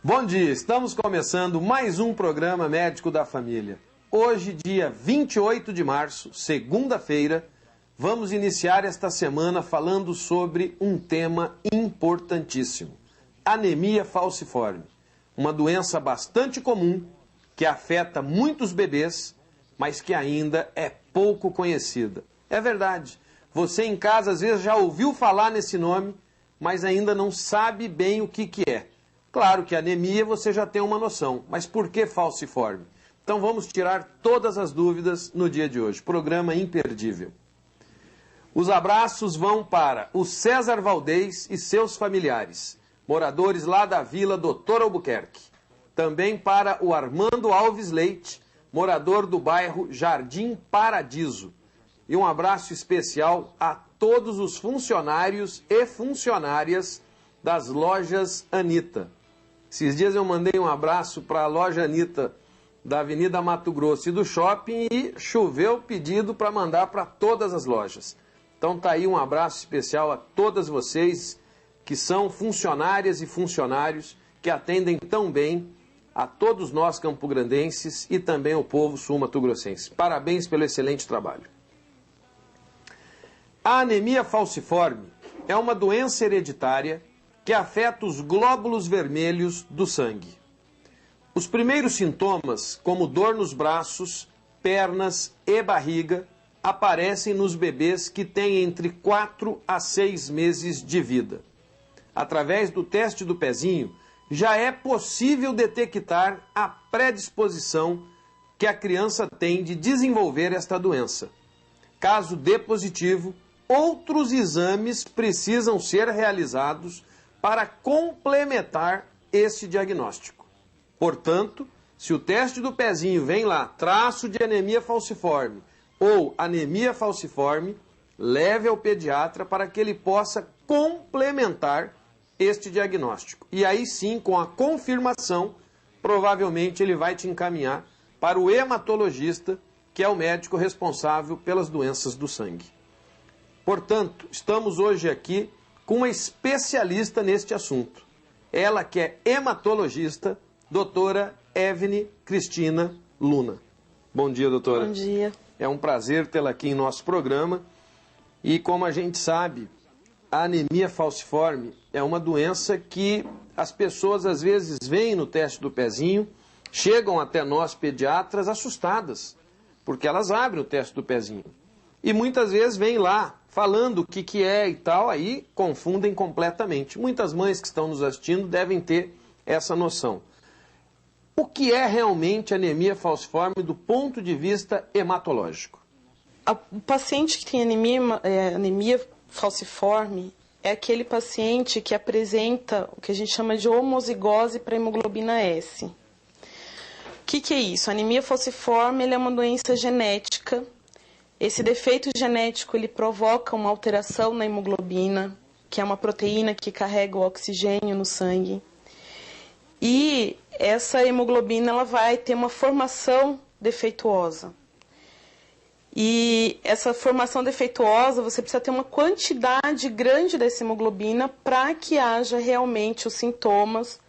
Bom dia, estamos começando mais um programa Médico da Família. Hoje, dia 28 de março, segunda-feira, vamos iniciar esta semana falando sobre um tema importantíssimo: anemia falciforme, uma doença bastante comum que afeta muitos bebês, mas que ainda é pouco conhecida. É verdade, você em casa às vezes já ouviu falar nesse nome, mas ainda não sabe bem o que é. Claro que anemia você já tem uma noção, mas por que falciforme? Então vamos tirar todas as dúvidas no dia de hoje. Programa imperdível. Os abraços vão para o César Valdez e seus familiares, moradores lá da Vila Doutor Albuquerque. Também para o Armando Alves Leite, morador do bairro Jardim Paradiso. E um abraço especial a todos os funcionários e funcionárias das lojas Anitta. Esses dias eu mandei um abraço para a loja Anitta da Avenida Mato Grosso e do shopping e choveu pedido para mandar para todas as lojas. Então tá aí um abraço especial a todas vocês que são funcionárias e funcionários que atendem tão bem a todos nós campograndenses e também ao povo sul-mato-grossense. Parabéns pelo excelente trabalho. A anemia falciforme é uma doença hereditária que afeta os glóbulos vermelhos do sangue. Os primeiros sintomas, como dor nos braços, pernas e barriga, aparecem nos bebês que têm entre 4 a 6 meses de vida. Através do teste do pezinho, já é possível detectar a predisposição que a criança tem de desenvolver esta doença. Caso dê positivo, outros exames precisam ser realizados para complementar este diagnóstico. Portanto, se o teste do pezinho vem lá, traço de anemia falciforme ou anemia falciforme, leve ao pediatra para que ele possa complementar este diagnóstico. E aí sim, com a confirmação, provavelmente ele vai te encaminhar para o hematologista, que é o médico responsável pelas doenças do sangue. Portanto, estamos hoje aqui com uma especialista neste assunto. Ela que é hematologista, doutora Evne Cristina Luna. Bom dia, doutora. Bom dia. É um prazer tê-la aqui em nosso programa. E como a gente sabe, a anemia falciforme é uma doença que as pessoas às vezes veem no teste do pezinho, chegam até nós pediatras assustadas, porque elas abrem o teste do pezinho. E muitas vezes vêm lá falando o que é e tal, aí confundem completamente. Muitas mães que estão nos assistindo devem ter essa noção. O que é realmente anemia falciforme do ponto de vista hematológico? O paciente que tem anemia falciforme é aquele paciente que apresenta o que a gente chama de homozigose para hemoglobina S. O que é isso? A anemia falciforme é uma doença genética. Esse defeito genético ele provoca uma alteração na hemoglobina, que é uma proteína que carrega o oxigênio no sangue. E essa hemoglobina ela vai ter uma formação defeituosa. E essa formação defeituosa, você precisa ter uma quantidade grande dessa hemoglobina para que haja realmente os sintomas,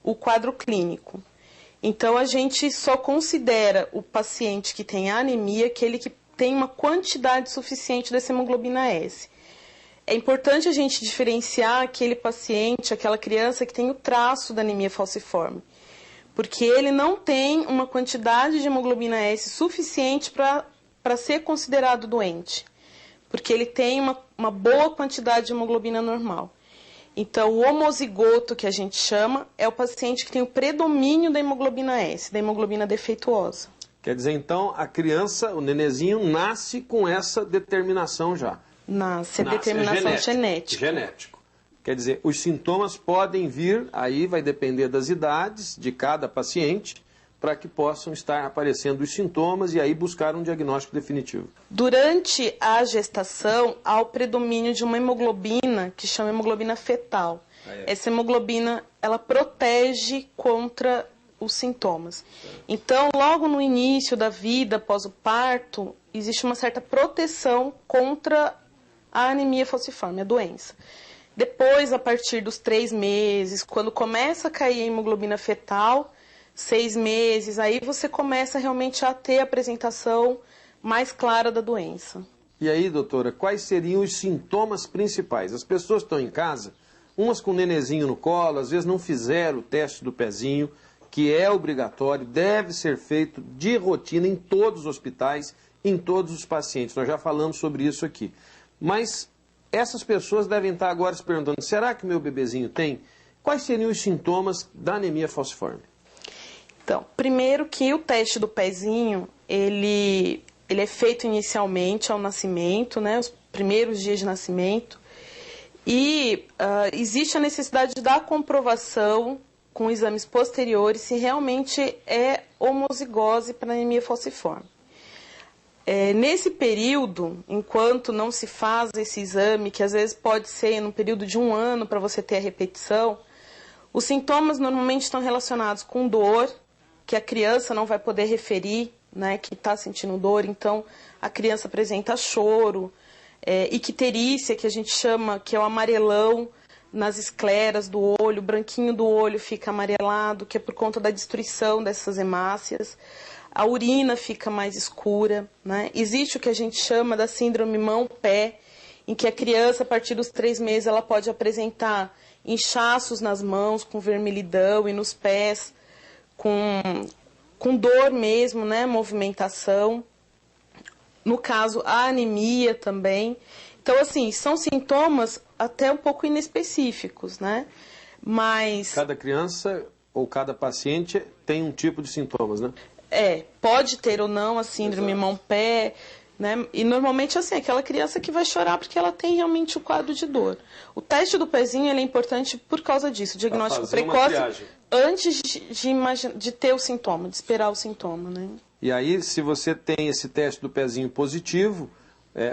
o quadro clínico. Então, a gente só considera o paciente que tem anemia aquele que tem uma quantidade suficiente dessa hemoglobina S. É importante a gente diferenciar aquele paciente, aquela criança que tem o traço da anemia falciforme, porque ele não tem uma quantidade de hemoglobina S suficiente para ser considerado doente, porque ele tem uma boa quantidade de hemoglobina normal. Então, o homozigoto, que a gente chama, é o paciente que tem o predomínio da hemoglobina S, da hemoglobina defeituosa. Quer dizer, então, a criança, o nenezinho, nasce com essa determinação já. Nasce determinação genética. Genético. Quer dizer, os sintomas podem vir, aí vai depender das idades de cada paciente, para que possam estar aparecendo os sintomas e aí buscar um diagnóstico definitivo. Durante a gestação, há o predomínio de uma hemoglobina que chama hemoglobina fetal. Essa hemoglobina, ela protege contra os sintomas. Então, logo no início da vida, após o parto, existe uma certa proteção contra a anemia falciforme, a doença. Depois, a partir dos 3 meses, quando começa a cair a hemoglobina fetal, 6 meses, aí você começa realmente a ter a apresentação mais clara da doença. E aí, doutora, quais seriam os sintomas principais? As pessoas estão em casa, umas com o nenenzinho no colo, às vezes não fizeram o teste do pezinho, que é obrigatório, deve ser feito de rotina em todos os hospitais, em todos os pacientes. Nós já falamos sobre isso aqui. Mas essas pessoas devem estar agora se perguntando, será que meu bebezinho tem? Quais seriam os sintomas da anemia falciforme? Então, primeiro que o teste do pezinho, ele é feito inicialmente ao nascimento, né, os primeiros dias de nascimento, e existe a necessidade da comprovação com exames posteriores se realmente é homozigose para anemia falciforme. Nesse período, enquanto não se faz esse exame, que às vezes pode ser num período de 1 ano para você ter a repetição, os sintomas normalmente estão relacionados com dor, que a criança não vai poder referir, né, que está sentindo dor, então a criança apresenta choro, icterícia, que a gente chama, que é o amarelão nas escleras do olho, o branquinho do olho fica amarelado, que é por conta da destruição dessas hemácias. A urina fica mais escura, né? Existe o que a gente chama da síndrome mão-pé, em que a criança, a partir dos 3 meses, ela pode apresentar inchaços nas mãos, com vermelhidão, e nos pés, com dor mesmo, né? Movimentação. No caso, a anemia também. Então, assim, são sintomas até um pouco inespecíficos, né? Mas... Cada criança ou cada paciente tem um tipo de sintomas, né? Pode ter ou não a síndrome mão-pé, né? E normalmente, assim, aquela criança que vai chorar porque ela tem realmente o quadro de dor. O teste do pezinho, ele é importante por causa disso, o diagnóstico precoce, antes de ter o sintoma, de esperar o sintoma, né? E aí, se você tem esse teste do pezinho positivo,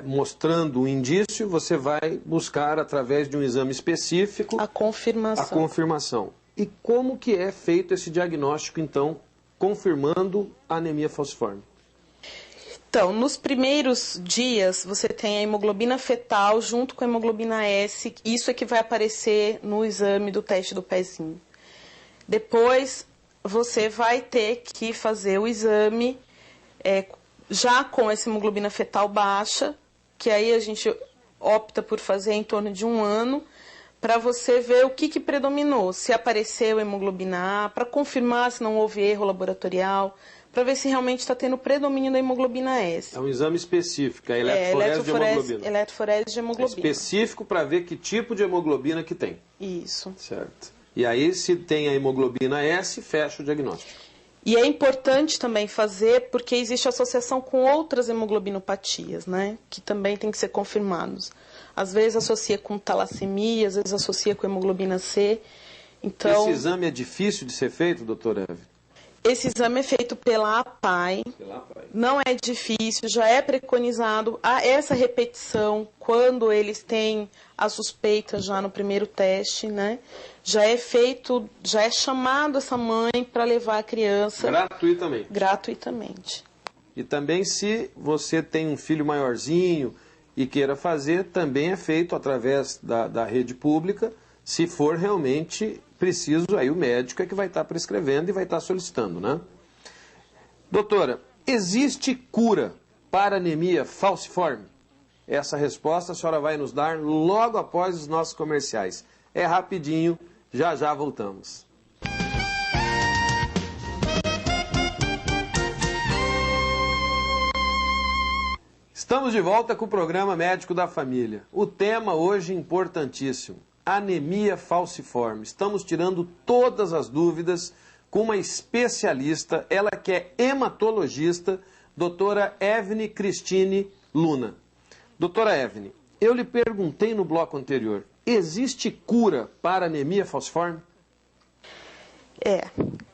mostrando o indício, você vai buscar, através de um exame específico, a confirmação. E como que é feito esse diagnóstico, então, confirmando a anemia falciforme? Então, nos primeiros dias, você tem a hemoglobina fetal junto com a hemoglobina S, isso é que vai aparecer no exame do teste do pezinho. Depois, você vai ter que fazer o exame já com essa hemoglobina fetal baixa, que aí a gente opta por fazer em torno de 1 ano, para você ver o que predominou, se apareceu a hemoglobina A, para confirmar se não houve erro laboratorial, para ver se realmente está tendo predomínio da hemoglobina S. É um exame específico, a eletroforese de hemoglobina. Eletroforese de hemoglobina. É específico para ver que tipo de hemoglobina que tem. Isso. Certo. E aí, se tem a hemoglobina S, fecha o diagnóstico. E é importante também fazer porque existe associação com outras hemoglobinopatias, né? Que também tem que ser confirmados. Às vezes associa com talassemia, às vezes associa com hemoglobina C. Então, esse exame é difícil de ser feito, doutora Eve? Esse exame é feito pela APAI. Não é difícil, já é preconizado essa repetição quando eles têm a suspeita já no primeiro teste, né? Já é feito, já é chamado essa mãe para levar a criança gratuitamente. E também, se você tem um filho maiorzinho e queira fazer, também é feito através da rede pública, se for realmente preciso, aí o médico é que vai estar prescrevendo e vai estar solicitando, né? Doutora, existe cura para anemia falciforme? Essa resposta a senhora vai nos dar logo após os nossos comerciais. É rapidinho, já já voltamos. Estamos de volta com o programa Médico da Família. O tema hoje importantíssimo, anemia falciforme. Estamos tirando todas as dúvidas com uma especialista, ela que é hematologista, doutora Evne Cristine Luna. Doutora Evne, eu lhe perguntei no bloco anterior, existe cura para anemia falciforme?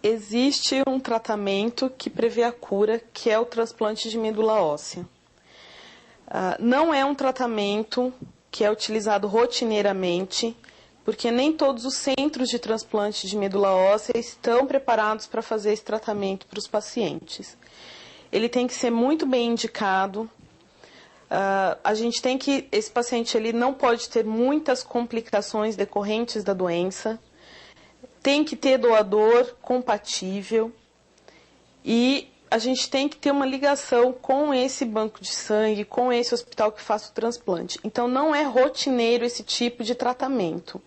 Existe um tratamento que prevê a cura, que é o transplante de medula óssea. Não é um tratamento que é utilizado rotineiramente, porque nem todos os centros de transplante de medula óssea estão preparados para fazer esse tratamento para os pacientes. Ele tem que ser muito bem indicado. A gente tem que, esse paciente ele não pode ter muitas complicações decorrentes da doença, tem que ter doador compatível e a gente tem que ter uma ligação com esse banco de sangue, com esse hospital que faça o transplante. Então, não é rotineiro esse tipo de tratamento.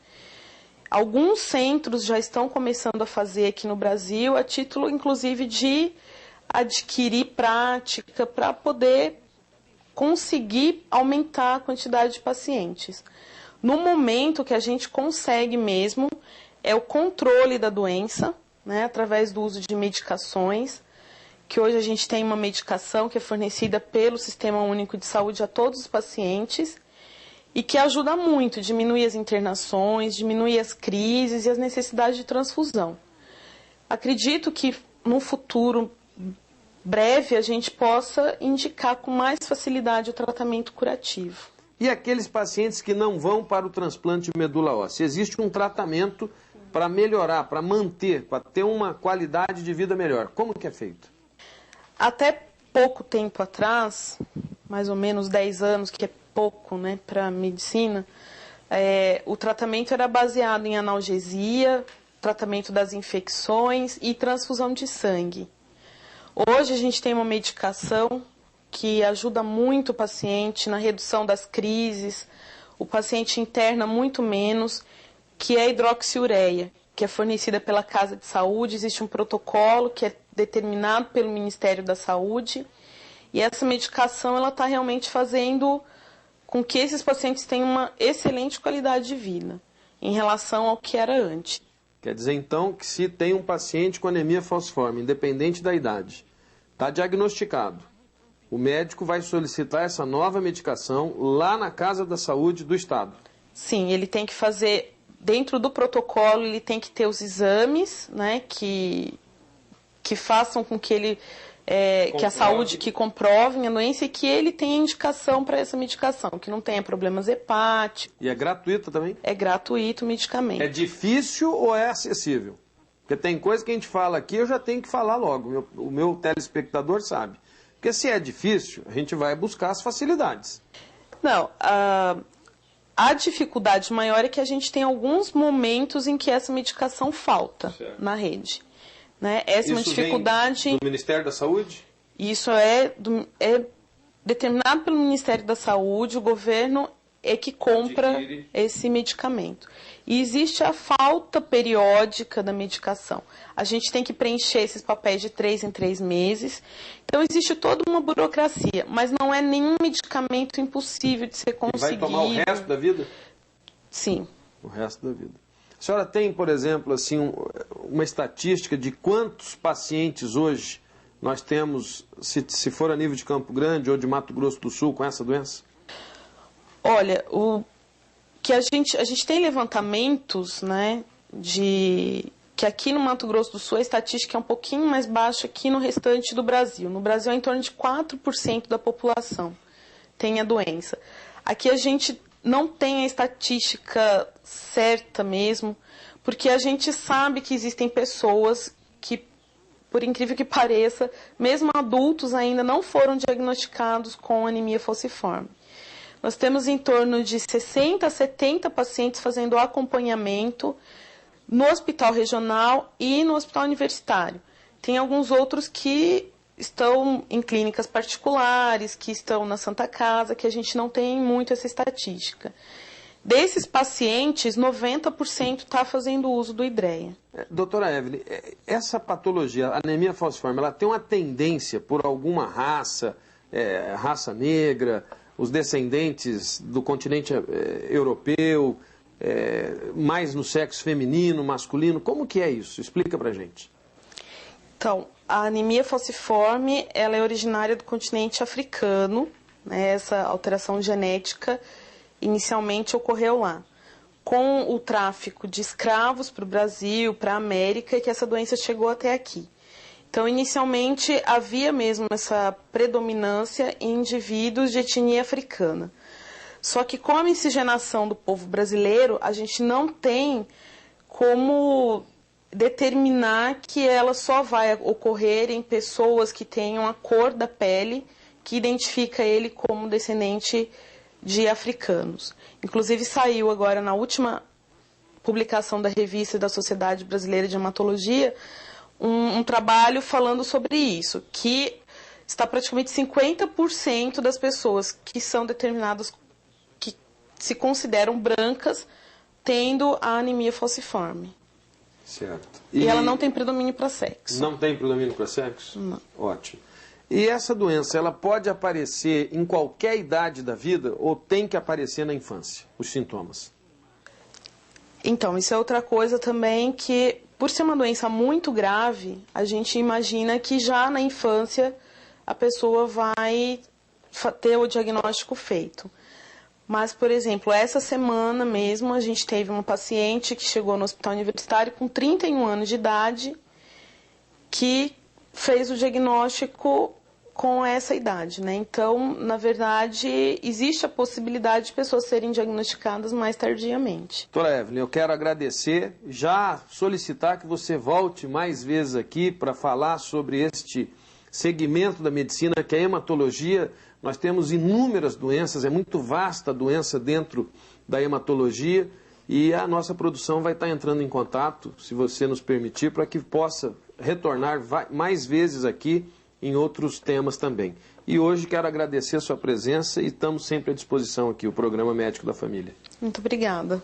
Alguns centros já estão começando a fazer aqui no Brasil, a título, inclusive, de adquirir prática para poder conseguir aumentar a quantidade de pacientes. No momento, que a gente consegue mesmo é o controle da doença, né, através do uso de medicações, que hoje a gente tem uma medicação que é fornecida pelo Sistema Único de Saúde a todos os pacientes e que ajuda muito, diminui as internações, diminui as crises e as necessidades de transfusão. Acredito que no futuro breve a gente possa indicar com mais facilidade o tratamento curativo. E aqueles pacientes que não vão para o transplante de medula óssea? Existe um tratamento para melhorar, para manter, para ter uma qualidade de vida melhor. Como que é feito? Até pouco tempo atrás, mais ou menos 10 anos, que é pouco, né, para a medicina, o tratamento era baseado em analgesia, tratamento das infecções e transfusão de sangue. Hoje a gente tem uma medicação que ajuda muito o paciente na redução das crises, o paciente interna muito menos, que é a hidroxiureia, que é fornecida pela Casa de Saúde. Existe um protocolo que é determinado pelo Ministério da Saúde e essa medicação ela está realmente fazendo com que esses pacientes tenham uma excelente qualidade de vida em relação ao que era antes. Quer dizer, então, que se tem um paciente com anemia falciforme, independente da idade, está diagnosticado, o médico vai solicitar essa nova medicação lá na Casa da Saúde do Estado? Sim, ele tem que fazer, dentro do protocolo, ele tem que ter os exames, né, que façam com que ele, que a saúde, que comprovem a doença e que ele tenha indicação para essa medicação, que não tenha problemas hepáticos. E é gratuita também? É gratuito o medicamento. É difícil ou é acessível? Porque tem coisa que a gente fala aqui, eu já tenho que falar logo, o meu telespectador sabe. Porque se é difícil, a gente vai buscar as facilidades. Não, a dificuldade maior é que a gente tem alguns momentos em que essa medicação falta na rede. Né? Essa é uma dificuldade. Vem do Ministério da Saúde? Isso é determinado pelo Ministério da Saúde, o governo é que compra esse medicamento. E existe a falta periódica da medicação. A gente tem que preencher esses papéis de 3 em 3 meses. Então, existe toda uma burocracia, mas não é nenhum medicamento impossível de ser conseguido. E vai tomar o resto da vida? Sim. O resto da vida. A senhora tem, por exemplo, assim, uma estatística de quantos pacientes hoje nós temos, se for a nível de Campo Grande ou de Mato Grosso do Sul, com essa doença? Olha, que a gente tem levantamentos, né, que aqui no Mato Grosso do Sul a estatística é um pouquinho mais baixa que no restante do Brasil. No Brasil é em torno de 4% da população tem a doença. Aqui a gente não tem a estatística certa mesmo, porque a gente sabe que existem pessoas que, por incrível que pareça, mesmo adultos ainda não foram diagnosticados com anemia falciforme. Nós temos em torno de 60 a 70 pacientes fazendo acompanhamento no hospital regional e no hospital universitário. Tem alguns outros que estão em clínicas particulares, que estão na Santa Casa, que a gente não tem muito essa estatística. Desses pacientes, 90% está fazendo uso do Hidreia. Doutora Evelyn, essa patologia, a anemia falciforme, ela tem uma tendência por alguma raça, raça negra, os descendentes do continente europeu, mais no sexo feminino, masculino? Como que é isso? Explica pra gente. Então, a anemia falciforme, ela é originária do continente africano, né? Essa alteração genética inicialmente ocorreu lá. Com o tráfico de escravos para o Brasil, para a América, é que essa doença chegou até aqui. Então, inicialmente, havia mesmo essa predominância em indivíduos de etnia africana. Só que com a miscigenação do povo brasileiro, a gente não tem como determinar que ela só vai ocorrer em pessoas que tenham a cor da pele que identifica ele como descendente de africanos. Inclusive saiu agora na última publicação da revista da Sociedade Brasileira de Hematologia um trabalho falando sobre isso, que está praticamente 50% das pessoas que são determinadas, que se consideram brancas, tendo a anemia falciforme. Certo. E ela não tem predomínio para sexo. Não tem predomínio para sexo? Não. Ótimo. E essa doença, ela pode aparecer em qualquer idade da vida ou tem que aparecer na infância, os sintomas? Então, isso é outra coisa também que, por ser uma doença muito grave, a gente imagina que já na infância a pessoa vai ter o diagnóstico feito. Mas, por exemplo, essa semana mesmo a gente teve uma paciente que chegou no hospital universitário com 31 anos de idade que fez o diagnóstico com essa idade, né? Então, na verdade, existe a possibilidade de pessoas serem diagnosticadas mais tardiamente. Doutora Evelyn, eu quero agradecer, já solicitar que você volte mais vezes aqui para falar sobre este segmento da medicina que é a hematologia. Nós temos inúmeras doenças, é muito vasta a doença dentro da hematologia e a nossa produção vai estar entrando em contato, se você nos permitir, para que possa retornar mais vezes aqui em outros temas também. E hoje quero agradecer a sua presença e estamos sempre à disposição aqui, o Programa Médico da Família. Muito obrigada.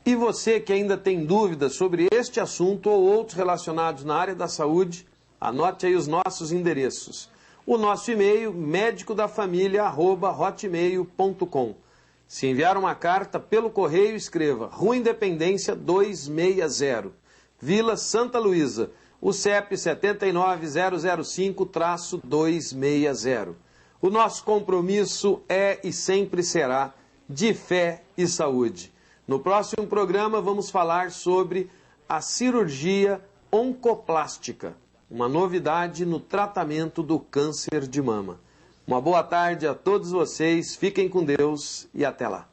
E você que ainda tem dúvidas sobre este assunto ou outros relacionados na área da saúde, anote aí os nossos endereços. O nosso e-mail, medicodafamilia@hotmail.com. Se enviar uma carta pelo correio, escreva Rua Independência 260, Vila Santa Luísa, o CEP 79005-260. O nosso compromisso é e sempre será de fé e saúde. No próximo programa vamos falar sobre a cirurgia oncoplástica, uma novidade no tratamento do câncer de mama. Uma boa tarde a todos vocês, fiquem com Deus e até lá.